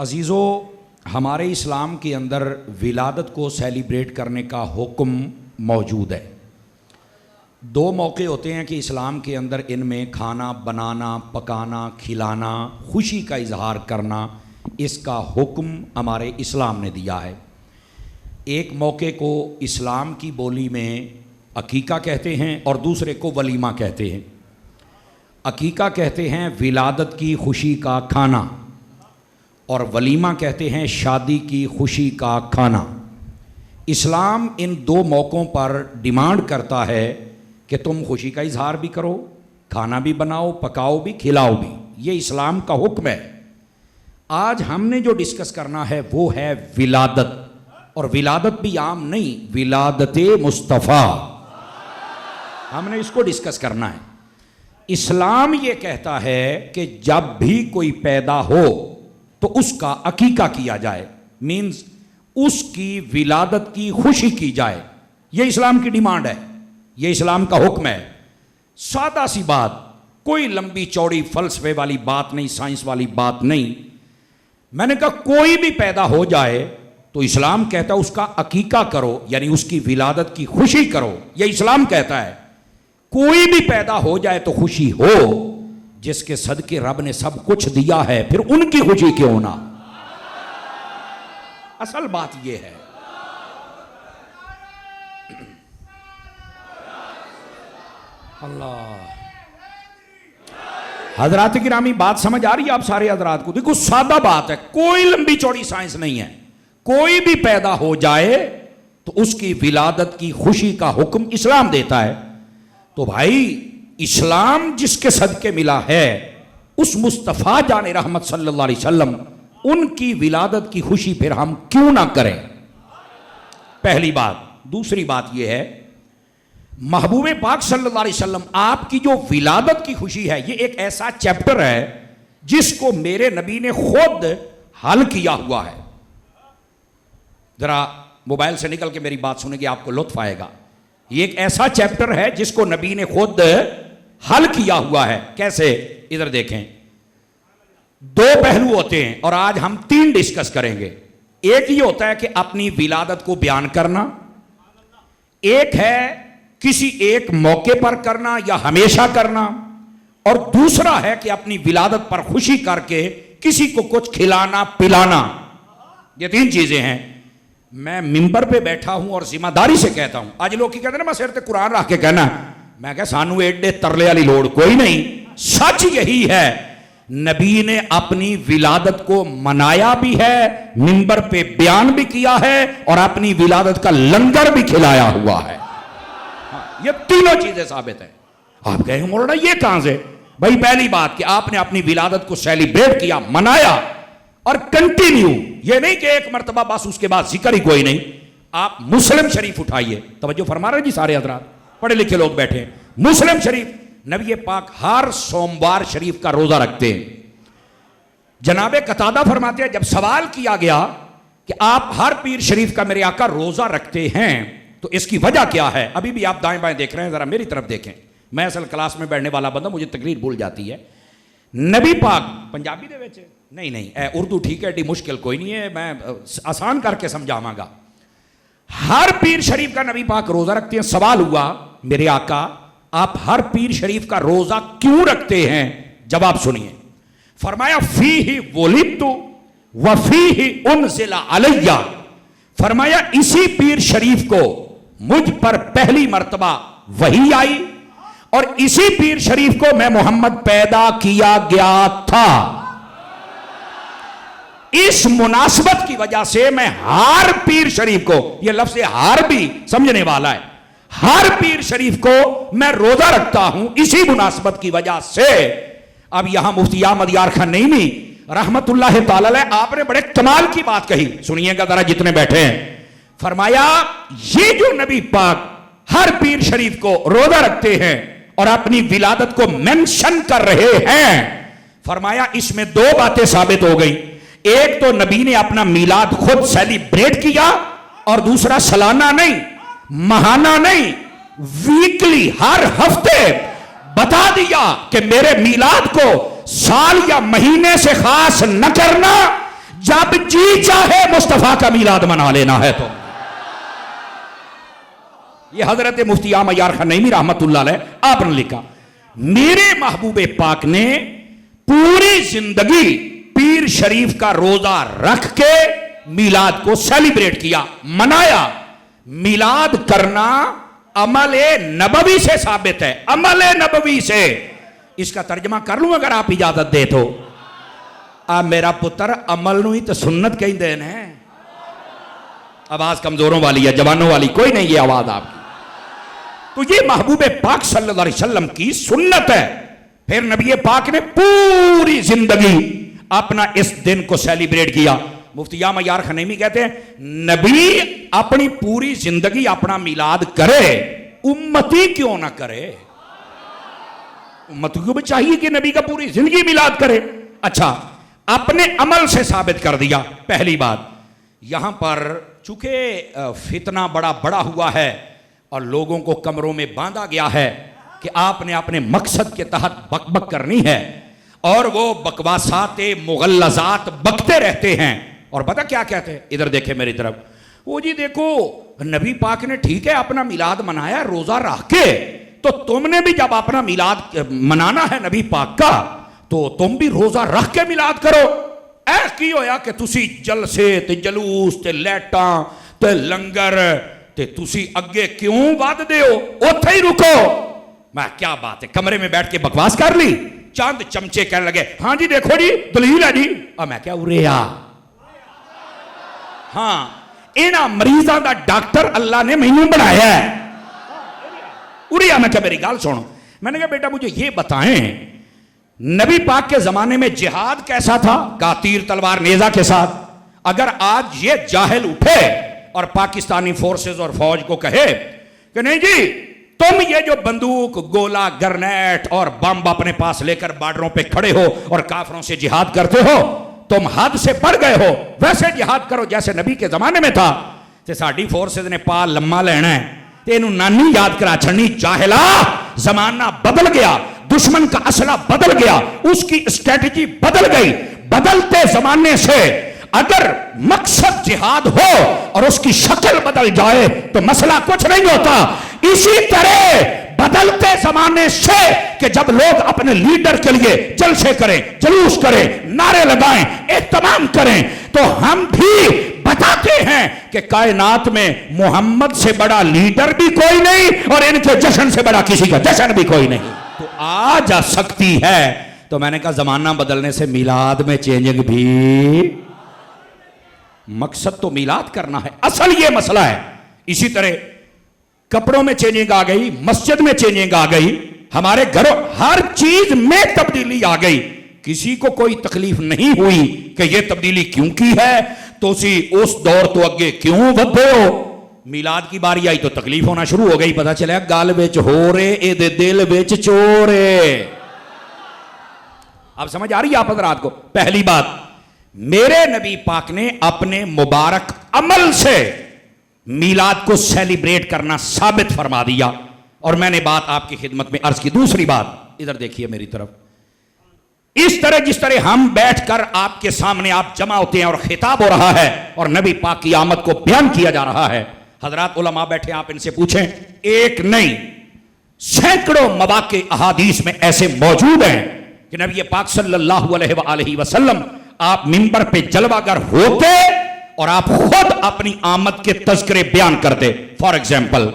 عزیزو، ہمارے اسلام کے اندر ولادت کو سیلیبریٹ کرنے کا حکم موجود ہے۔ دو موقع ہوتے ہیں کہ اسلام کے اندر ان میں کھانا بنانا، پکانا، کھلانا، خوشی کا اظہار کرنا، اس کا حکم ہمارے اسلام نے دیا ہے۔ ایک موقع کو اسلام کی بولی میں عقیقہ کہتے ہیں اور دوسرے کو ولیمہ کہتے ہیں۔ عقیقہ کہتے ہیں ولادت کی خوشی کا کھانا، اور ولیمہ کہتے ہیں شادی کی خوشی کا کھانا۔ اسلام ان دو موقعوں پر ڈیمانڈ کرتا ہے کہ تم خوشی کا اظہار بھی کرو، کھانا بھی بناؤ، پکاؤ بھی، کھلاؤ بھی۔ یہ اسلام کا حکم ہے۔ آج ہم نے جو ڈسکس کرنا ہے وہ ہے ولادت، اور ولادت بھی عام نہیں، ولادت مصطفیٰ، ہم نے اس کو ڈسکس کرنا ہے۔ اسلام یہ کہتا ہے کہ جب بھی کوئی پیدا ہو تو اس کا عقیقہ کیا جائے، مینز اس کی ولادت کی خوشی کی جائے۔ یہ اسلام کی ڈیمانڈ ہے، یہ اسلام کا حکم ہے۔ سادہ سی بات، کوئی لمبی چوڑی فلسفے والی بات نہیں، سائنس والی بات نہیں۔ میں نے کہا کوئی بھی پیدا ہو جائے تو اسلام کہتا ہے اس کا عقیقہ کرو، یعنی اس کی ولادت کی خوشی کرو۔ یہ اسلام کہتا ہے کوئی بھی پیدا ہو جائے تو خوشی ہو، جس کے صدقے رب نے سب کچھ دیا ہے، پھر ان کی خوشی کیوں نہ؟ اصل بات یہ ہے۔ اللہ حضرات گرامی، بات سمجھ آ رہی ہے آپ سارے حضرات کو؟ دیکھو سادہ بات ہے، کوئی لمبی چوڑی سائنس نہیں ہے۔ کوئی بھی پیدا ہو جائے تو اس کی ولادت کی خوشی کا حکم اسلام دیتا ہے۔ تو بھائی اسلام جس کے صدقے ملا ہے، اس مصطفیٰ جان رحمت صلی اللہ علیہ وسلم، ان کی ولادت کی خوشی پھر ہم کیوں نہ کریں؟ پہلی بات۔ دوسری بات یہ ہے، محبوب پاک صلی اللہ علیہ وسلم آپ کی جو ولادت کی خوشی ہے، یہ ایک ایسا چیپٹر ہے جس کو میرے نبی نے خود حل کیا ہوا ہے۔ ذرا موبائل سے نکل کے میری بات سنیں گے، آپ کو لطف آئے گا۔ یہ ایک ایسا چیپٹر ہے جس کو نبی نے خود حل کیا ہوا ہے۔ کیسے؟ ادھر دیکھیں، دو پہلو ہوتے ہیں اور آج ہم تین ڈسکس کریں گے۔ ایک یہ ہوتا ہے کہ اپنی ولادت کو بیان کرنا، ایک ہے کسی ایک موقع پر کرنا یا ہمیشہ کرنا، اور دوسرا ہے کہ اپنی ولادت پر خوشی کر کے کسی کو کچھ کھلانا پلانا۔ یہ تین چیزیں ہیں۔ میں ممبر پہ بیٹھا ہوں اور ذمہ داری سے کہتا ہوں۔ آج لوگ کی کہتے ہیں نا میں سر تے قرآن رکھ کے کہنا، میں کہا سانو ایڈے ترلے والی لوڑ کوئی نہیں۔ سچ یہی ہے، نبی نے اپنی ولادت کو منایا بھی ہے، ممبر پہ بیان بھی کیا ہے، اور اپنی ولادت کا لنگر بھی کھلایا ہوا ہے۔ یہ تینوں چیزیں ثابت ہیں۔ آپ کہیں گے مولانا یہ کہاں سے؟ بھائی پہلی بات کہ آپ نے اپنی ولادت کو سیلیبریٹ کیا، منایا، اور کنٹینیو۔ یہ نہیں کہ ایک مرتبہ بس اس کے بعد ذکر ہی کوئی نہیں۔ آپ مسلم شریف اٹھائیے، توجہ فرما رہے جی سارے حضرات، پڑھے لکھے لوگ بیٹھے ہیں۔ مسلم شریف، نبی پاک ہر سوموار شریف کا روزہ رکھتے ہیں۔ جناب قتادہ فرماتے ہیں جب سوال کیا گیا کہ آپ ہر پیر شریف کا میرے آقا روزہ رکھتے ہیں تو اس کی وجہ کیا ہے؟ ابھی بھی آپ دائیں بائیں دیکھ رہے ہیں، ذرا میری طرف دیکھیں۔ میں اصل کلاس میں بیٹھنے والا بندہ، مجھے تقریر بھول جاتی ہے۔ نبی پاک پنجابی دے وچ نہیں اردو ٹھیک ہے، ایڈی مشکل کوئی نہیں ہے، میں آسان کر کے سمجھاواں گا۔ ہر پیر شریف کا نبی پاک روزہ رکھتے ہیں۔ سوال ہوا میرے آقا آپ ہر پیر شریف کا روزہ کیوں رکھتے ہیں؟ جواب سنیے۔ فرمایا فیہ ولدت وفیہ انزل علیہ، فرمایا اسی پیر شریف کو مجھ پر پہلی مرتبہ وحی آئی، اور اسی پیر شریف کو میں محمد پیدا کیا گیا تھا۔ اس مناسبت کی وجہ سے میں ہر پیر شریف کو، یہ لفظ ہر بھی سمجھنے والا ہے، ہر پیر شریف کو میں روزہ رکھتا ہوں اسی مناسبت کی وجہ سے۔ اب یہاں مفتی احمد یار خان نعیمی رحمت اللہ تعالی علیہ، آپ نے بڑے کمال کی بات کہی، سنیے گا ذرا جتنے بیٹھے ہیں۔ فرمایا یہ جو نبی پاک ہر پیر شریف کو روزہ رکھتے ہیں اور اپنی ولادت کو مینشن کر رہے ہیں، فرمایا اس میں دو باتیں ثابت ہو گئی۔ ایک تو نبی نے اپنا میلاد خود سیلیبریٹ کیا، اور دوسرا سالانہ نہیں، ماہانہ نہیں، ویکلی، ہر ہفتے بتا دیا کہ میرے میلاد کو سال یا مہینے سے خاص نہ کرنا، جب جی چاہے مصطفیٰ کا میلاد منا لینا ہے تو. یہ حضرت مفتی عام عیار خان نعیمی رحمت اللہ علیہ آپ نے لکھا, میرے محبوب پاک نے پوری زندگی پیر شریف کا روزہ رکھ کے میلاد کو سیلیبریٹ کیا, منایا. میلاد کرنا عمل نبوی سے ثابت ہے, عمل نبوی سے. اس کا ترجمہ کر لوں اگر آپ اجازت دے تو. میرا پتر عمل نو ہی تو سنت کہیں دین ہے. آواز کمزوروں والی ہے, جوانوں والی کوئی نہیں یہ آواز آپ کی. تو یہ محبوب پاک صلی اللہ علیہ وسلم کی سنت ہے. پھر نبی پاک نے پوری زندگی اپنا اس دن کو سیلیبریٹ کیا. مفتی عام عیار خان نعیمی کہتے ہیں نبی اپنی پوری زندگی اپنا میلاد کرے, امتی کیوں نہ کرے؟ امتی کو بھی چاہیے کہ نبی کا پوری زندگی میلاد کرے. اچھا, اپنے عمل سے ثابت کر دیا. پہلی بات, یہاں پر چونکہ فتنہ بڑا ہوا ہے اور لوگوں کو کمروں میں باندھا گیا ہے کہ آپ نے اپنے مقصد کے تحت بک بک کرنی ہے, اور وہ بکواسات مغلظات بکتے رہتے ہیں. اور پتہ کیا کہتے ہیں؟ ادھر دیکھیں میری طرف. وہ جی دیکھو نبی پاک نے ٹھیک ہے اپنا میلاد منایا روزہ رکھ کے, تو تم نے بھی جب اپنا میلاد منانا ہے نبی پاک کا تو تم بھی روزہ رکھ کے میلاد کرو. اے کی ہویا کہ تسی جلسے تے جلوس تے لیٹاں تے لنگر تے تسی اگے کیوں ود دے ہو؟ اوتھے ہی رکو. میں کیا بات ہے, کمرے میں بیٹھ کے بکواس کر لی. چاند چمچے کہنے لگے ہاں جی دیکھو جی دلیل ہے جی. اور میں کیا اریا, ہاں اینا مریضاں دا ڈاکٹر اللہ نے مینوں بنایا ہے. اریا میں کیا میری گال سنو. میں نے کہا بیٹا مجھے یہ بتائیں نبی پاک کے زمانے میں جہاد کیسا تھا؟ کا تیر تلوار نیزہ کے ساتھ. اگر آج یہ جاہل اٹھے اور پاکستانی فورسز اور فوج کو کہے کہ نہیں جی تم یہ جو بندوق گولا گرنیٹ اور بم اپنے پاس لے کر بارڈروں پہ کھڑے ہو اور کافروں سے جہاد کرتے ہو, تم حد سے بڑھ گئے ہو, ویسے جہاد کرو جیسے نبی کے زمانے میں تھا. تے ساڈی فورسز نے پا لمما لینا ہے تے اینو نانی یاد کرا چھڑنی. جاہلا زمانہ بدل گیا, دشمن کا اسلحہ بدل گیا, اس کی اسٹریٹجی بدل گئی. بدلتے زمانے سے اگر مقصد جہاد ہو اور اس کی شکل بدل جائے تو مسئلہ کچھ نہیں ہوتا. اسی طرح بدلتے زمانے سے کہ جب لوگ اپنے لیڈر کے لیے جلسے کریں, جلوس کریں, نعرے لگائیں, اہتمام کریں, تو ہم بھی بتاتے ہیں کہ کائنات میں محمد سے بڑا لیڈر بھی کوئی نہیں اور ان کے جشن سے بڑا کسی کا جشن بھی کوئی نہیں. تو آ جا سکتی ہے. تو میں نے کہا زمانہ بدلنے سے میلاد میں چینجنگ بھی, مقصد تو میلاد کرنا ہے, اصل یہ مسئلہ ہے. اسی طرح کپڑوں میں چینجنگ آ گئی, مسجد میں چینجنگ آ گئی, ہمارے گھروں ہر چیز میں تبدیلی آ گئی. کسی کو کوئی تکلیف نہیں ہوئی کہ یہ تبدیلی کیوں کی ہے, تو اسی اس دور تو اگے کیوں ودھے ہو. میلاد کی باری آئی تو تکلیف ہونا شروع ہو گئی. پتا چلے گال وچ ہو رے اے دے دل وچ چورے. اب سمجھ آ رہی ہے آپ حضرات کو؟ پہلی بات, میرے نبی پاک نے اپنے مبارک عمل سے میلاد کو سیلیبریٹ کرنا ثابت فرما دیا, اور میں نے بات آپ کی خدمت میں عرض کی. دوسری بات, ادھر دیکھیے میری طرف. اس طرح جس طرح ہم بیٹھ کر آپ کے سامنے آپ جمع ہوتے ہیں اور خطاب ہو رہا ہے اور نبی پاک کی آمد کو بیان کیا جا رہا ہے, حضرات علماء بیٹھے, آپ ان سے پوچھیں, ایک نہیں سینکڑوں مواقع احادیث میں ایسے موجود ہیں کہ نبی پاک صلی اللہ علیہ وآلہ وسلم آپ منبر پہ جلوہ گر ہوتے اور آپ خود اپنی آمد کے تذکرے بیان کرتے. فار ایگزامپل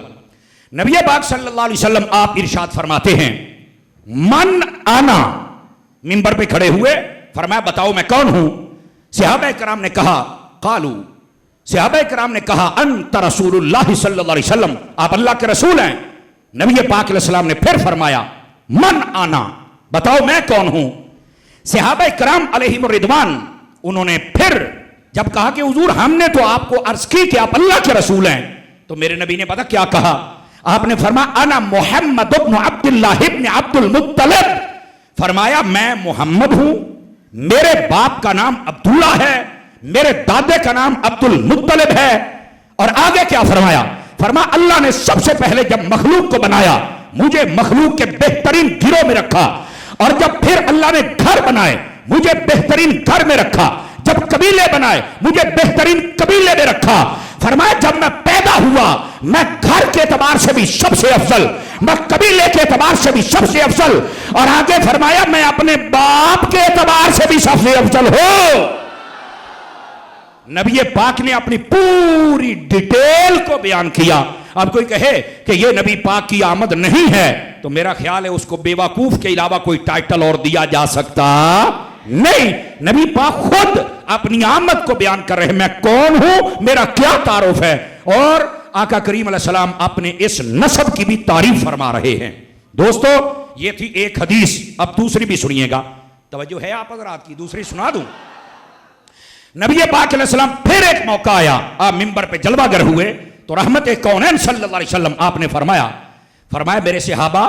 نبی پاک صلی اللہ علیہ وسلم آپ ارشاد فرماتے ہیں من آنا, منبر پہ کھڑے ہوئے فرمایا بتاؤ میں کون ہوں. صحابہ کرام نے کہا قالو, صحابہ کرام نے کہا انت رسول اللہ صلی اللہ علیہ وسلم, آپ اللہ کے رسول ہیں. نبی پاک علیہ السلام نے پھر فرمایا من آنا, بتاؤ میں کون ہوں. صحابہ کرام علیہم الرضوان انہوں نے پھر جب کہا کہ حضور ہم نے تو آپ کو عرض کی کہ آپ اللہ کے رسول ہیں, تو میرے نبی نے پتا کیا کہا, آپ نے فرمایا انا محمد ابن عبداللہ ابن عبد المطلب, فرمایا میں محمد ہوں, میرے باپ کا نام عبداللہ ہے, میرے دادے کا نام عبد المطلب ہے. اور آگے کیا فرمایا, فرمایا اللہ نے سب سے پہلے جب مخلوق کو بنایا مجھے مخلوق کے بہترین گروہ میں رکھا, اور جب پھر اللہ نے گھر بنائے مجھے بہترین گھر میں رکھا. جب کبھی قبیلے بنائے, مجھے بہترین قبیلے میں رکھا. فرمایا جب میں پیدا ہوا میں گھر کے اعتبار سے بھی سب سے افضل, میں قبیلے کے اعتبار سے بھی سب سے افضل, اور آگے فرمایا میں اپنے باپ کے اعتبار سے بھی سب سے افضل ہوں. نبی پاک نے اپنی پوری ڈیٹیل کو بیان کیا. اب کوئی کہے کہ یہ نبی پاک کی آمد نہیں ہے تو میرا خیال ہے اس کو بیوقوف کے علاوہ کوئی ٹائٹل اور دیا جا سکتا نہیں. نبی پاک خود اپنی آمد کو بیان کر رہے ہیں, میں کون ہوں, میرا کیا تعارف ہے, اور آقا کریم علیہ السلام اپنے اس نسب کی بھی تعریف فرما رہے ہیں. دوستو یہ تھی ایک حدیث. اب دوسری بھی سنیے گا, توجہ ہے آپ حضرات کی, دوسری سنا دوں. نبی پاک علیہ السلام پھر ایک موقع آیا, آپ منبر پہ جلوہ گر ہوئے تو رحمت کونین صلی اللہ علیہ وسلم آپ نے فرمایا میرے صحابہ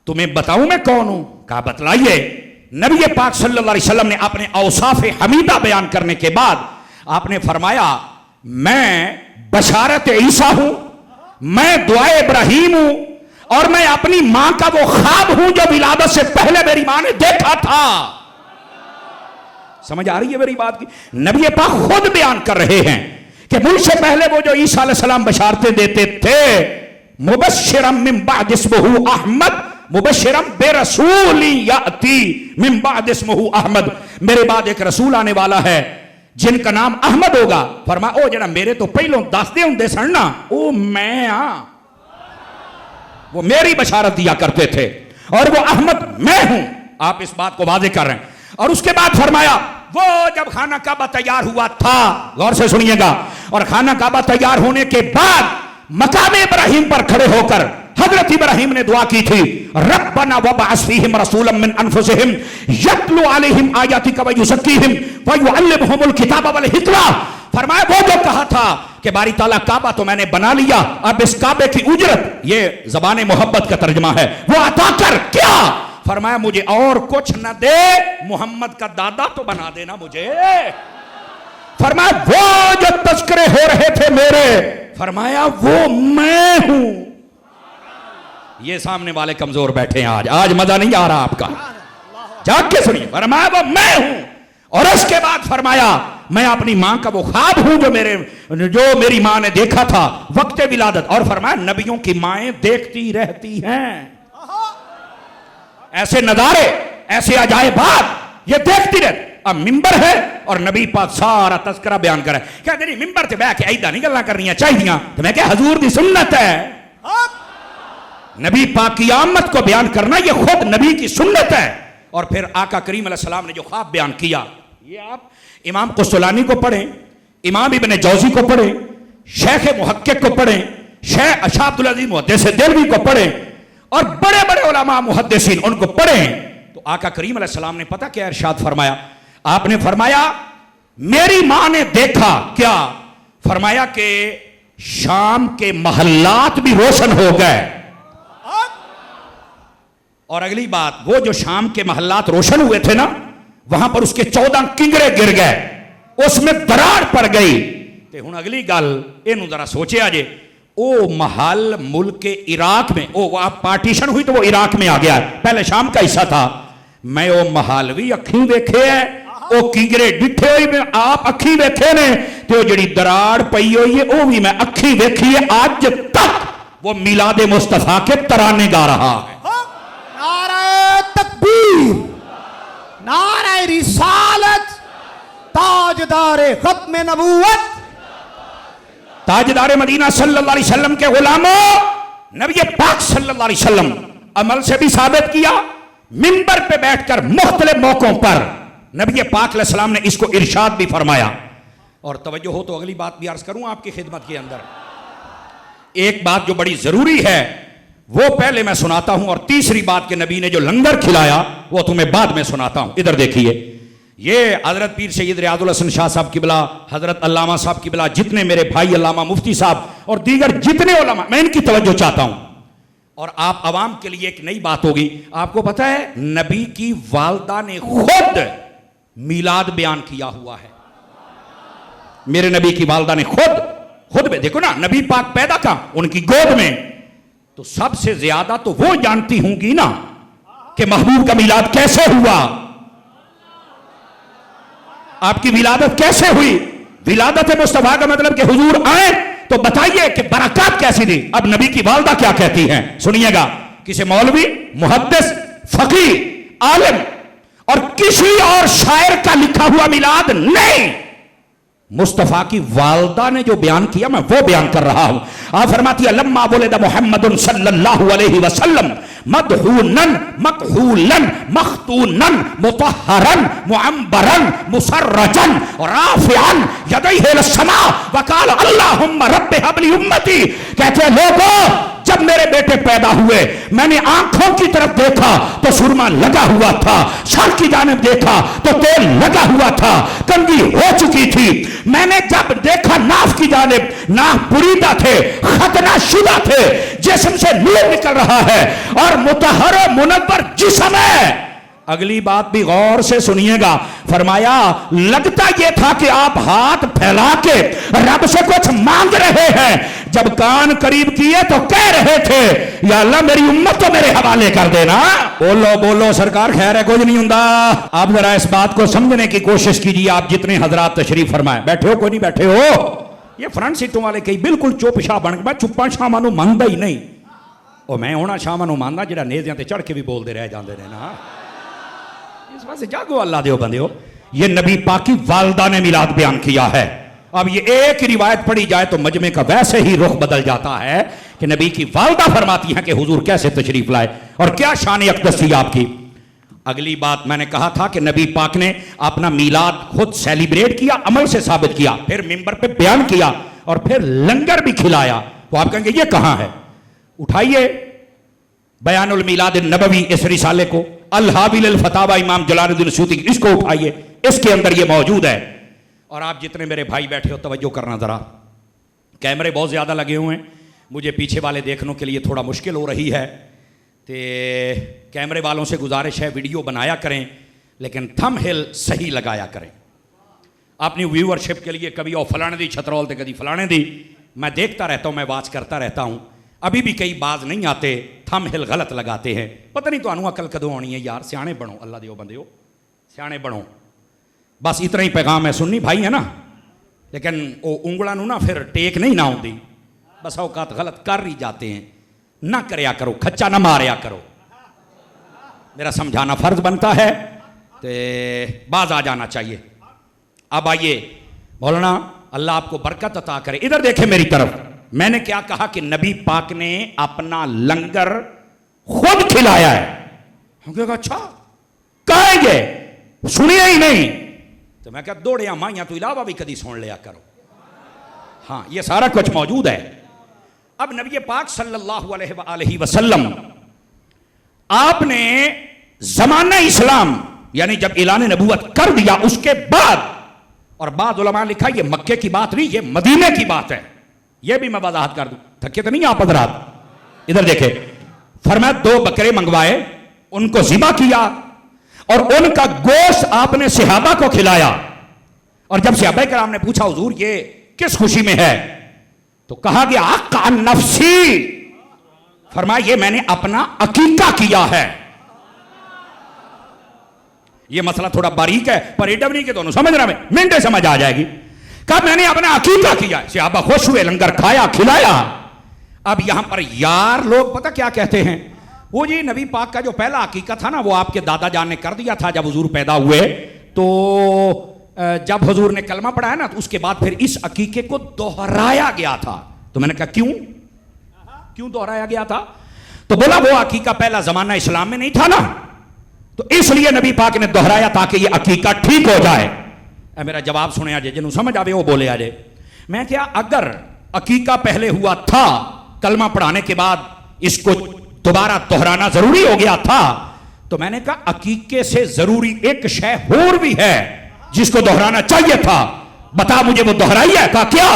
تمہیں بتاؤں میں کون ہوں؟ کہا بتلائیے. نبی پاک صلی اللہ علیہ وسلم نے اپنے اوصاف حمیدہ بیان کرنے کے بعد آپ نے فرمایا میں بشارت عیسیٰ ہوں, میں دعائے ابراہیم ہوں, اور میں اپنی ماں کا وہ خواب ہوں جو ولادت سے پہلے میری ماں نے دیکھا تھا. سمجھ آ رہی ہے میری بات کی؟ نبی پاک خود بیان کر رہے ہیں کہ مجھ سے پہلے وہ جو عیسیٰ علیہ السلام بشارتیں دیتے تھے, مبشرم من بعد اسمہ احمد مبشرم برسول یاتی من بعد اسمہ احمد, میرے بعد ایک رسول آنے والا ہے جن کا نام احمد ہوگا. فرمایا او جڑا میرے تو پہلوں دستے ہوندے سن نا او میں ہاں, وہ میری بشارت دیا کرتے تھے, اور وہ احمد میں ہوں. آپ اس بات کو واضح کر رہے ہیں. اور اس کے بعد فرمایا وہ جب خانہ کعبہ تیار ہوا تھا, غور سے سنیے گا, اور خانہ کعبہ تیار ہونے کے بعد مقام ابراہیم پر کھڑے ہو کر حضرت ابراہیم نے دعا کی تھی ربنا وابعث فیہم رسولا من انفسہم یتلو علیہم آیاتک ویزکیہم ویعلمہم الکتاب والحکمہ. فرمایا وہ جو کہا تھا کہ باری تعالیٰ کعبہ تو میں نے بنا لیا, اب اس کعبے کی اجرت, یہ زبان محبت کا ترجمہ ہے, وہ عطا کر. کیا فرمایا مجھے اور کچھ نہ دے, محمد کا دادا تو بنا دینا مجھے. فرمایا وہ جو تذکرے ہو رہے تھے میرے, فرمایا وہ میں ہوں. یہ سامنے والے کمزور بیٹھے ہیں, آج مزہ نہیں آ رہا آپ کا, جاگ کے سنیے. فرمایا وہ میں ہوں, اور اس کے بعد فرمایا میں اپنی ماں کا وہ خواب ہوں جو میری ماں نے دیکھا تھا وقت ولادت. اور فرمایا نبیوں کی مائیں دیکھتی رہتی ہیں, ایسے نظارے, ایسے عجائبات یہ دیکھتی رہتی. اب ممبر ہے اور نبی پاک سارا تذکرہ بیان کر رہا ہے. کیا تیری ممبر تے بیٹھ کے ایدا نہیں گلاں کرنیاں چاہیے تو میں کہ حضور دی سنت ہے. نبی پاک کی آمد کو بیان کرنا یہ خود نبی کی سنت ہے. اور پھر آقا کریم علیہ السلام نے جو خواب بیان کیا, یہ آپ امام قسطلانی کو پڑھیں, امام ابن جوزی کو پڑھیں, شیخ محقق کو پڑھیں, شیخ شاہ عبدالعزیز محدث دہلوی کو پڑھیں, اور بڑے بڑے علماء محدثین ان کو پڑھیں. تو آقا کریم علیہ السلام نے پتہ کیا ارشاد فرمایا؟ آپ نے فرمایا میری ماں نے دیکھا کیا؟ فرمایا کہ شام کے محلات بھی روشن ہو گئے. اور اگلی بات, وہ جو شام کے محلات روشن ہوئے تھے نا, وہاں پر اس کے 14 کنگرے گر گئے, اس میں دراڑ پڑ گئی. تے ہن اگلی گل اینو ذرا سوچے آجے, او محل ملک عراق میں, او پارٹیشن ہوئی تو وہ عراق میں آ گیا ہے, پہلے شام کا حصہ تھا. میں او محل بھی اکھیں دیکھے ہے, او کنگرے ڈٹھے ہوئی میں آپ اکھیں دیکھے نے, تے او جڑی دراڑ پئی ہوئی ہے او بھی میں اکھیں دیکھی ہے. آج تک وہ میلاد مصطفیٰ کے ترانے گا رہا ہے. نعرہ تکبیر, نعرہ رسالت, تاجدار ختم نبوت, تاجدار مدینہ صلی اللہ علیہ وسلم کے غلاموں, نبی پاک صلی اللہ علیہ وسلم عمل سے بھی ثابت کیا, منبر پہ بیٹھ کر مختلف موقعوں پر نبی پاک علیہ السلام نے اس کو ارشاد بھی فرمایا. اور توجہ ہو تو اگلی بات بھی عرض کروں آپ کی خدمت کے اندر. ایک بات جو بڑی ضروری ہے وہ پہلے میں سناتا ہوں, اور تیسری بات کہ نبی نے جو لنگر کھلایا وہ تمہیں بعد میں سناتا ہوں. ادھر دیکھیے, یہ حضرت پیر سید ریاض الحسن شاہ صاحب کی بلا, حضرت علامہ صاحب کی بلا, جتنے میرے بھائی علامہ مفتی صاحب اور دیگر جتنے علماء, میں ان کی توجہ چاہتا ہوں. اور آپ عوام کے لیے ایک نئی بات ہوگی. آپ کو پتہ ہے نبی کی والدہ نے خود میلاد بیان کیا ہوا ہے. میرے نبی کی والدہ نے خود میں, دیکھو نا نبی پاک پیدا تھا ان کی گود میں, تو سب سے زیادہ تو وہ جانتی ہوں گی نا کہ محبوب کا میلاد کیسے ہوا. آپ کی ولادت کیسے ہوئی؟ ولادت مصطفیٰ کا مطلب کہ حضور آئے تو بتائیے کہ برکات کیسی دی. اب نبی کی والدہ کیا کہتی ہیں سنیے گا. کسی مولوی، محدث، فقیہ، عالم اور کسی اور شاعر کا لکھا ہوا میلاد نہیں، مصطفیٰ کی والدہ نے جو بیان کیا میں وہ بیان کر رہا ہوں. آپ فرماتی ہے لما ولد محمد صلی اللہ علیہ وسلم مدحونن مکحولن مختونن مطہرن معمبرن مسرجن رافعن یدیہ السماء وقال اللہم رب حب لی امتی. کہتے ہیں لوگوں جب میرے بیٹے پیدا ہوئے میں نے آنکھوں کی طرف دیکھا تو سرما لگا ہوا تھا، سر کی جانب دیکھا تو تیل لگا ہوا تھا، کنگھی ہو چکی تھی. میں نے جب دیکھا ناف کی جانب ناف بریدہ تھے، ختنہ شدہ تھے، جسم سے نور نکل رہا ہے اور مطہر و منور جسم ہے. اگلی بات بھی غور سے سنیے گا. فرمایا لگتا یہ تھا کہ آپ ہاتھ پھیلا کے رب سے کچھ مانگ رہے ہیں. جب کان قریب کیے تو کہہ رہے تھے یا اللہ میری امت تو میرے حوالے کر دینا. بولو بولو سرکار خیر ہے کچھ نہیں ہوندا. آپ ذرا اس بات کو سمجھنے کی کوشش کیجیے. آپ جتنے حضرات تشریف فرمائے، بیٹھے ہو کوئی نہیں بیٹھے ہو، یہ فرنٹ سیٹوں والے کئی بالکل چپ شاہ بن میں چپا شاہ نو مندا ہی نہیں. اور میں ہونا شاہ نو ماننا جڑا نیزیاں تے چڑھ کے بھی بولتے رہ جاندے نے نا. اس واسطے جاگو اللہ دیو بندے ہو. یہ نبی پاک کی والدہ نے میلاد بیان کیا ہے. اب یہ ایک روایت پڑھی جائے تو مجمع کا ویسے ہی رخ بدل جاتا ہے کہ نبی کی والدہ فرماتی ہیں کہ حضور کیسے تشریف لائے اور کیا شان اقدس تھی آپ کی. اگلی بات میں نے کہا تھا کہ نبی پاک نے اپنا میلاد خود سیلیبریٹ کیا، عمل سے ثابت کیا، پھر ممبر پہ بیان کیا اور پھر لنگر بھی کھلایا. تو آپ کہیں گے یہ کہاں ہے؟ اٹھائیے بیان المیلاد النبوی اس رسالے کو، الحابل الفتاوی امام جلال الدین سیوطی، اس کو اٹھائیے، اس کے اندر یہ موجود ہے. اور آپ جتنے میرے بھائی بیٹھے ہو توجہ کرنا ذرا. کیمرے بہت زیادہ لگے ہوئے ہیں، مجھے پیچھے والے دیکھنے کے لیے تھوڑا مشکل ہو رہی ہے. کیمرے والوں سے گزارش ہے ویڈیو بنایا کریں لیکن تھم ہل صحیح لگایا کریں. اپنی ویورشپ کے لیے کبھی او فلانے دی چھترول تے کبھی فلانے دی، میں دیکھتا رہتا ہوں، میں واچ کرتا رہتا ہوں. ابھی بھی کئی باز نہیں آتے، تھم ہل غلط لگاتے ہیں. پتہ نہیں تو انو عقل کدوں آنی ہے یار. سیانے بنو اللہ دیو بندے ہو، سیانے بنو. بس اتنا ہی پیغام ہے. سنی بھائی ہے نا، لیکن وہ انگلوں نو نا پھر ٹیک نہیں نہ ہوتی. بس اوقات غلط کر ہی جاتے ہیں. نہ کریا کرو، کھچا نہ ماریا کرو. میرا سمجھانا فرض بنتا ہے تے باز آ جانا چاہیے. اب آئیے مولانا اللہ آپ کو برکت عطا کرے. ادھر دیکھیں میری طرف. میں نے کیا کہا کہ نبی پاک نے اپنا لنگر خود کھلایا ہے. ہم کہا اچھا کہیں گے سنیا ہی نہیں تو میں کہا دوڑیاں مائیاں تو علاوہ بھی کدی سن لیا کرو. ہاں یہ سارا کچھ موجود ہے. اب نبی پاک صلی اللہ علیہ وآلہ وسلم آپ نے زمانہ اسلام یعنی جب اعلان نبوت کر دیا اس کے بعد، اور بعد علماء نے لکھا یہ مکے کی بات نہیں، یہ مدینے کی بات ہے. یہ بھی میں وضاحت کر دوں، تھکے تو نہیں آپ حضرات. ادھر دیکھیں فرمایا 2 بکرے منگوائے، ان کو ذبح کیا اور ان کا گوشت آپ نے صحابہ کو کھلایا. اور جب صحابہ کرام نے پوچھا حضور یہ کس خوشی میں ہے تو کہا گیا حق عن نفسی. فرمایا یہ میں نے اپنا عقیقہ کیا ہے. یہ مسئلہ تھوڑا باریک ہے پر ایڈم نہیں کہ دونوں سمجھ رہا میں منٹے سمجھ آ جائے گی. کہا میں نے اپنا عقیقہ کیا. صحابہ خوش ہوئے، لنگر کھایا کھلایا. اب یہاں پر یار لوگ پتہ کیا کہتے ہیں، وہ جی نبی پاک کا جو پہلا عقیقہ تھا نا وہ آپ کے دادا جان نے کر دیا تھا جب حضور پیدا ہوئے. تو جب حضور نے کلمہ پڑھایا نا تو اس کے بعد پھر اس عقیقے کو دہرایا گیا تھا. تو میں نے کہا کیوں دہرایا گیا تھا؟ تو بولا وہ عقیقہ پہلا زمانہ اسلام میں نہیں تھا نا تو اس لیے نبی پاک نے دہرایا تاکہ یہ عقیقہ ٹھیک ہو جائے. میرا جواب سنے آجے جنہوں سمجھ آوے وہ بولے آجے. میں کیا اگر عقیقہ پہلے ہوا تھا کلمہ پڑھانے کے بعد اس کو دوبارہ دہرانا ضروری ہو گیا تھا تو میں نے کہا عقیقے سے ضروری ایک شے اور بھی ہے جس کو دہرانا چاہیے تھا. بتا مجھے وہ دہرائی ہے. کہا کیا؟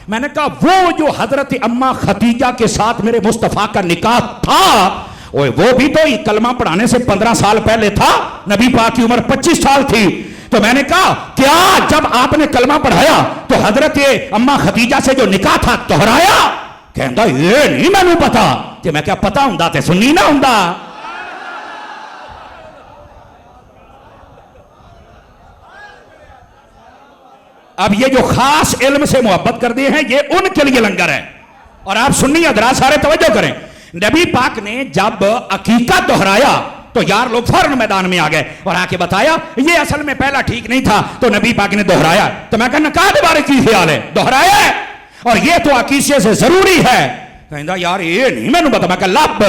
میں نے کہا وہ جو حضرت اماں خدیجہ کے ساتھ میرے مصطفیٰ کا نکاح تھا وہ بھی تو کلمہ پڑھانے سے 15 سال پہلے تھا. نبی پاک کی عمر 25 سال تھی. تو میں نے کہا کیا جب آپ نے کلمہ پڑھایا تو حضرت اماں خدیجہ سے جو نکاح تھا دہرایا؟ کہندا یہ نہیں میں نے پتا. کہ میں کیا پتا ہوں تے سنی نہ ہوں. اب یہ جو خاص علم سے محبت کر دیے ہیں یہ ان کے لیے لنگر ہے. اور آپ سنی حضرات سارے توجہ کریں, نبی پاک نے جب عقیقہ دہرایا تو یار لوگ فوراً میدان میں آ گئے اور آ کے بتایا یہ اصل میں پہلا ٹھیک نہیں تھا تو نبی پاک نے دہرایا. تو میں کہنا کہا دوبارہ کی خیال ہے, دہرایا ہے اور یہ تو عقیقے سے ضروری ہے. کہندا یار یہ نہیں میں نے بتا, میں کہ لب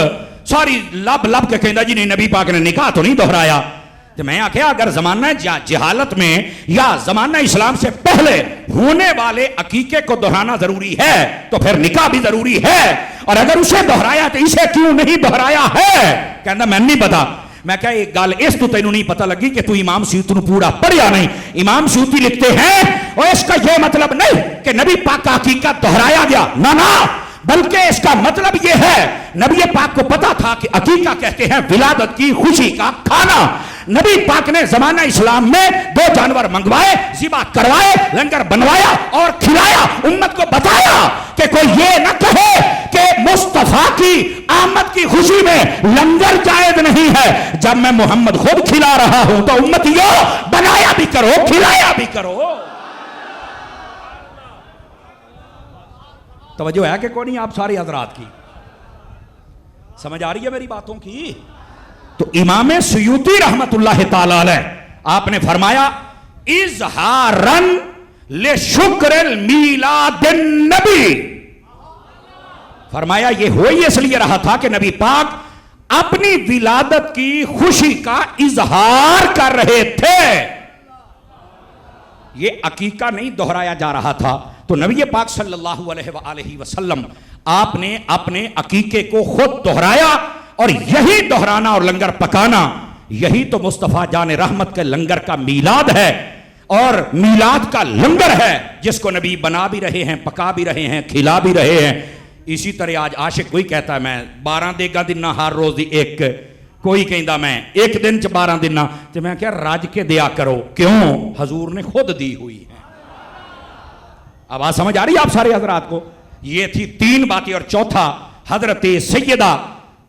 ساری لب کے کہندا جی نہیں نبی پاک نے نکاح تو نہیں دہرایا. تو میں آخیا اگر زمانہ جہالت میں یا زمانہ اسلام سے پہلے ہونے والے عقیقے کو دہرانا ضروری ہے تو پھر نکاح بھی ضروری ہے, اور اگر اسے دہرایا تو اسے کیوں نہیں دہرایا ہے؟ کہنا میں نہیں پتا. میں کہا ایک گل اس تو تینوں نہیں پتا لگی کہ تو امام سیوطی نو پورا پڑھیا نہیں. امام سیوطی لکھتے ہیں اور اس کا یہ مطلب نہیں کہ نبی پاک کا عقیقہ دہرایا گیا, نہ بلکہ اس کا مطلب یہ ہے نبی پاک کو پتا تھا کہ عقیقہ کہتے ہیں ولادت کی خوشی کا کھانا. نبی پاک نے زمانہ اسلام میں 2 جانور منگوائے, ذبح کروائے, لنگر بنوایا اور کھلایا. امت کو بتایا کہ کوئی یہ نہ کہے کہ مصطفیٰ کی آمد کی خوشی میں لنگر جائز نہیں ہے. جب میں محمد خود کھلا رہا ہوں تو امتیوں بنایا بھی کرو, کھلایا بھی کرو. توجہ ہے کہ کوئی نہیں آپ سارے حضرات کی؟ سمجھ آ رہی ہے میری باتوں کی؟ تو امام سیوطی رحمت اللہ تعالی علیہ آپ نے فرمایا اظہارن لشکر المیلاد النبی, فرمایا یہ ہوئی اس لیے رہا تھا کہ نبی پاک اپنی ولادت کی خوشی کا اظہار کر رہے تھے. یہ عقیقہ نہیں دہرایا جا رہا تھا. تو نبی پاک صلی اللہ علیہ وآلہ وسلم آپ نے اپنے عقیقے کو خود دہرایا, اور یہی دہرانا اور لنگر پکانا یہی تو مصطفیٰ جان رحمت کے لنگر کا میلاد ہے اور میلاد کا لنگر ہے جس کو نبی بنا بھی رہے ہیں, پکا بھی رہے ہیں, کھلا بھی رہے ہیں. اسی طرح آج عاشق کوئی کہتا ہے میں 12 دے گا دن ہر روز دی ایک, کوئی کہندا میں ایک دن چ 12 دن, تو میں کہا راج کے دیا کرو. کیوں؟ حضور نے خود دی ہوئی ہے. اب آج سمجھ آ رہی ہے آپ سارے حضرات کو؟ یہ تھی 3 باتیں. اور چوتھا حضرت سیدہ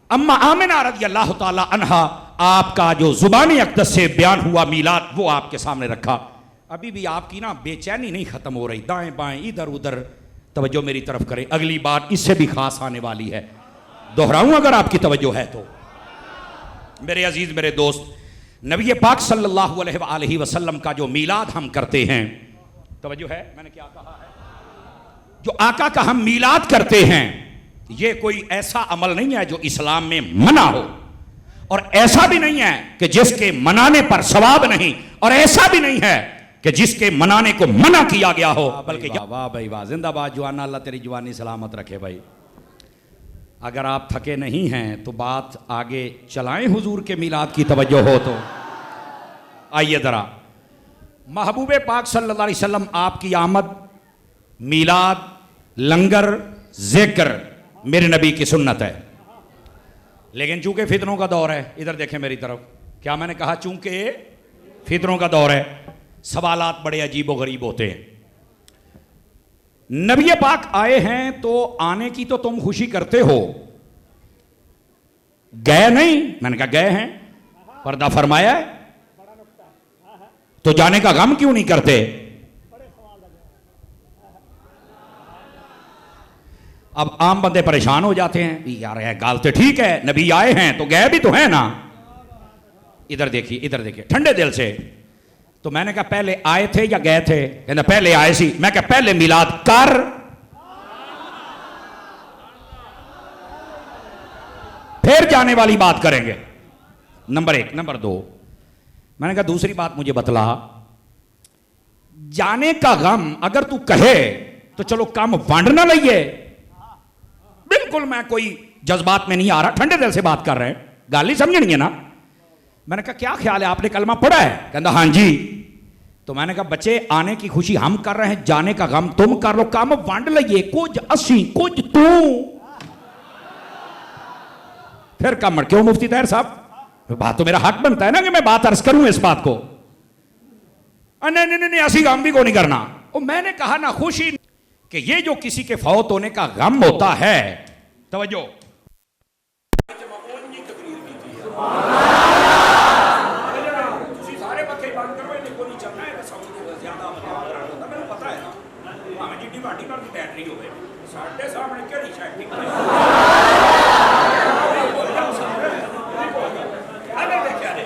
اما آمنہ رضی اللہ تعالی عنہا آپ کا جو زبانی اقدس سے بیان ہوا میلاد وہ آپ کے سامنے رکھا. ابھی بھی آپ کی نا بے چینی نہیں ختم ہو رہی, دائیں بائیں ادھر ادھر توجہ میری طرف کریں. اگلی بات اس سے بھی خاص آنے والی ہے, دہراؤں اگر آپ کی توجہ ہے تو. میرے عزیز میرے دوست, نبی پاک صلی اللہ علیہ وآلہ وسلم کا جو میلاد ہم کرتے ہیں, توجہ ہے میں نے کیا کہا ہے, جو آقا کا ہم میلاد کرتے ہیں یہ کوئی ایسا عمل نہیں ہے جو اسلام میں منع ہو, اور ایسا بھی نہیں ہے کہ جس کے منانے پر ثواب نہیں, اور ایسا بھی نہیں ہے کہ جس کے منانے کو منع کیا گیا ہو. بلکہ واہ بھائی واہ, زندہ باد جوانا, اللہ تیری جوانی سلامت رکھے بھائی. اگر آپ تھکے نہیں ہیں تو بات آگے چلائیں حضور کے میلاد کی توجہ ہو تو. آئیے ذرا, محبوب پاک صلی اللہ علیہ وسلم آپ کی آمد, میلاد, لنگر, ذکر میرے نبی کی سنت ہے. لیکن چونکہ فتنوں کا دور ہے, ادھر دیکھیں میری طرف, کیا میں نے کہا چونکہ فتنوں کا دور ہے, سوالات بڑے عجیب و غریب ہوتے ہیں. نبی پاک آئے ہیں تو آنے کی تو تم خوشی کرتے ہو, گئے نہیں. میں نے کہا گئے ہیں, پردہ فرمایا ہے, تو جانے کا غم کیوں نہیں کرتے؟ اب عام بندے پریشان ہو جاتے ہیں, یار گال تو ٹھیک ہے, نبی آئے ہیں تو گئے بھی تو ہیں نا. ادھر دیکھیے ادھر دیکھیے ٹھنڈے دل سے. تو میں نے کہا پہلے آئے تھے یا گئے تھے؟ کہنا پہلے آئے سی. میں کہا پہلے میلاد کر, پھر جانے والی بات کریں گے. نمبر 1. نمبر 2, میں نے کہا دوسری بات مجھے بتلا, جانے کا غم اگر تو کہے تو چلو کام وانڈ نہ لئیے. بالکل میں کوئی جذبات میں نہیں آ رہا, ٹھنڈے دل سے بات کر رہے ہیں, گالی سمجھنی ہے نا. میں نے کہا کیا خیال ہے, آپ نے کلمہ پڑھا ہے؟ کہنا ہاں جی. تو میں نے کہا بچے آنے کی خوشی ہم کر رہے ہیں, جانے کا غم تم کر لو, کام وانڈ لئیے, کچھ اسی کچھ تو. پھر کم کیوں مفتی طاہر صاحب, بات تو میرا حق بنتا ہے نا کہ میں بات عرض کروں اس بات کو. نہیں ایسی غم بھی کو نہیں کرنا. میں نے کہا نا خوشی کہ یہ جو کسی کے فوت ہونے کا غم ہوتا ہے, توجہ, ਤੁਹਾਡੀ ਵਰਗੀ ਬੈਟਰੀ ਹੋਵੇ ਸਾਡੇ ਸਾਹਮਣੇ ਕਿਹੜੀ ਸ਼ਾਇਦ ਠੀਕ ਹੈ ਅਗਰ ਦੇਖਿਆ ਨੇ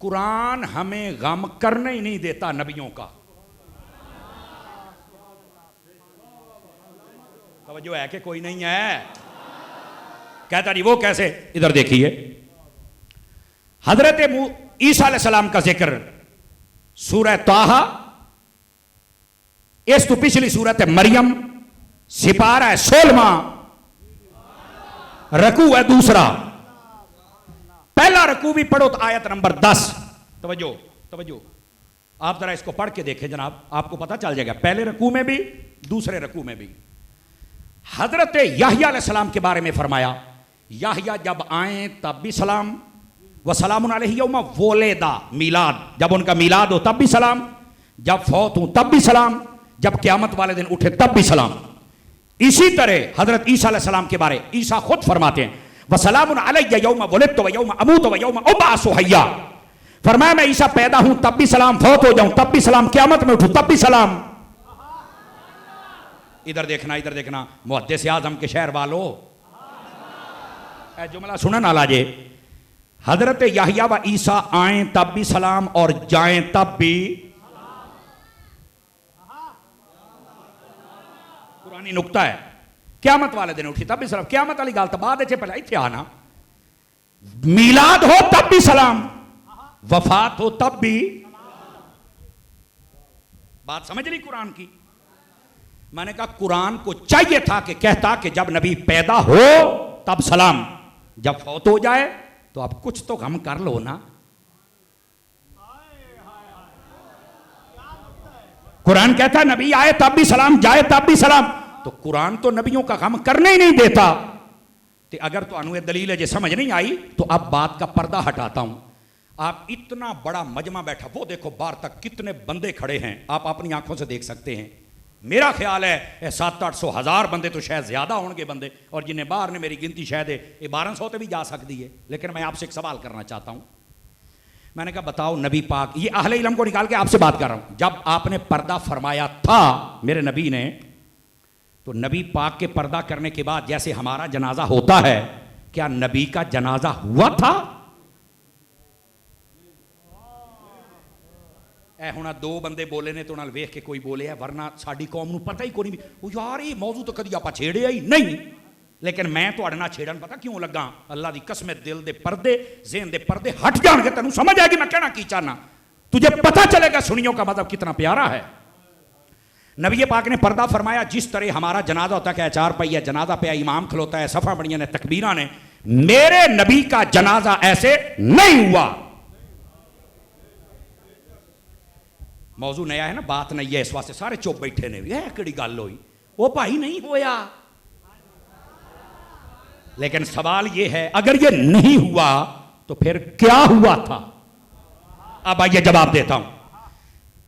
قرآن ہمیں غم کرنے ہی نہیں دیتا نبیوں کا. توجہ ہے کہ کوئی نہیں ہے؟ کہتا نہیں وہ کیسے. ادھر دیکھیے حضرت عیسیٰ علیہ السلام کا ذکر سورہ طٰہٰ، اس تو پچھلی سورت مریم، سپارہ 16، رکوع ہے دوسرا. پہلا رکوع بھی پڑھو تو آیت نمبر 10. توجہ آپ ذرا اس کو پڑھ کے دیکھیں جناب، آپ کو پتہ چل جائے گا. پہلے رکوع میں بھی دوسرے رکوع میں بھی حضرت یحییٰ علیہ السلام کے بارے میں فرمایا یحییٰ جب آئیں تب بھی سلام، وسلام علیہ یوم ولدا، میلاد، جب ان کا میلاد ہو تب بھی سلام، جب فوت ہوں تب بھی سلام، جب قیامت والے دن اٹھے تب بھی سلام. اسی طرح حضرت عیسیٰ علیہ السلام کے بارے عیسیٰ خود فرماتے ہیں وسلام علیہ یوم ولدت ویوم اموت ویوم ابعث حیا. فرمایا میں عیسیٰ پیدا ہوں تب بھی سلام، فوت ہو جاؤں تب بھی سلام، قیامت میں اٹھوں تب بھی سلام. ادھر دیکھنا محدث اعظم کے شہر والو، اے جملہ سنن نہ لاجے. حضرت یحییٰ و عیسیٰ آئیں تب بھی سلام اور جائیں تب بھی. قرآنی نکتہ ہے. قیامت والے دن اٹھی تب بھی سلام، قیامت والی گال تو بعد ہے، پہلے ایتھے آنا. میلاد ہو تب بھی سلام، وفات ہو تب بھی. بات سمجھ لی قرآن کی؟ میں نے کہا قرآن کو چاہیے تھا کہ کہتا کہ جب نبی پیدا ہو تب سلام، جب فوت ہو جائے تو اب کچھ تو غم کر لو نا. قرآن کہتا ہے نبی آئے تب بھی سلام، جائے تب بھی سلام. تو قرآن تو نبیوں کا غم کرنے ہی نہیں دیتا. تو اگر تو انوے دلیل ہے جو سمجھ نہیں آئی تو اب بات کا پردہ ہٹاتا ہوں. آپ اتنا بڑا مجمع بیٹھا، وہ دیکھو باہر تک کتنے بندے کھڑے ہیں، آپ اپنی آنکھوں سے دیکھ سکتے ہیں. میرا خیال ہے 700-800 ہزار بندے تو شاید زیادہ ہوں گے بندے، اور جنہیں باہر نے میری گنتی شاید 1200 تے بھی جا سکتی ہے. لیکن میں آپ سے ایک سوال کرنا چاہتا ہوں. میں نے کہا بتاؤ نبی پاک، یہ اہل علم کو نکال کے آپ سے بات کر رہا ہوں، جب آپ نے پردہ فرمایا تھا میرے نبی نے، تو نبی پاک کے پردہ کرنے کے بعد جیسے ہمارا جنازہ ہوتا ہے، کیا نبی کا جنازہ ہوا تھا؟ اے ہونا دو بندے بولے نے تو نال ویکھ کے کوئی بولے ہے، ورنہ ساڈی قوم نو پتہ ہی کوئی نہیں. یار یہ موضوع تو کدی آپا چھیڑیا ہی نہیں. لیکن میں تو اڑنا چھیڑن پتہ کیوں لگا؟ اللہ دی قسم، دل دے پردے، ذہن دے پردے ہٹ جان گے، تینوں سمجھ آئے گی میں کہنا کی چاہنا. تجھے پتہ چلے گا سنیوں کا مذہب کتنا پیارا ہے. نبی پاک نے پردہ فرمایا جس طرح ہمارا جنازہ ہوتا ہے کہ چار پہیا جنازہ پہ امام کھلوتا ہے، صفحہ بڑیاں نے، تکبیراں نے، میرے نبی کا جنازہ ایسے نہیں ہوا. موضوع نیا ہے نا، بات نہیں ہے، اس واسطے سارے چپ بیٹھے نے. یہ کڑی گل ہوئی، وہ بھائی نہیں ہویا. لیکن سوال یہ ہے اگر یہ نہیں ہوا تو پھر کیا ہوا تھا؟ اب آئیے جواب دیتا ہوں.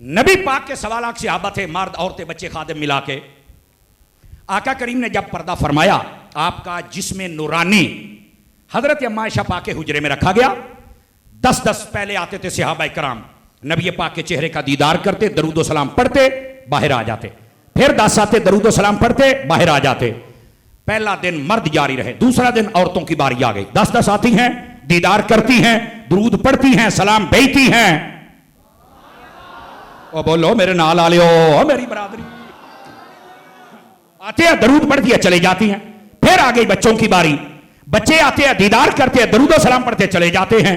نبی پاک کے سوالات صحابہ تھے، مرد عورتیں بچے خادم ملا کے. آقا کریم نے جب پردہ فرمایا، آپ کا جسم نورانی حضرت اما عائشہ پاک کے حجرے میں رکھا گیا. 10 پہلے آتے تھے صحابہ کرام، نبی پاک کے چہرے کا دیدار کرتے، درود و سلام پڑھتے، باہر آ جاتے. پھر 10 آتے، درود و سلام پڑھتے، باہر آ جاتے. پہلا دن مرد جاری رہے، دوسرا دن عورتوں کی باری آ گئی. 10 آتی ہیں، دیدار کرتی ہیں، درود پڑھتی ہیں، سلام بھیجتی ہیں. او بولو میرے نال آلیو، میری برادری. آتے ہیں، درود پڑھتی ہیں، چلے جاتی ہیں. پھر آ گئی بچوں کی باری، بچے آتے ہیں، دیدار کرتے ہیں، درود و سلام پڑھتے چلے جاتے ہیں.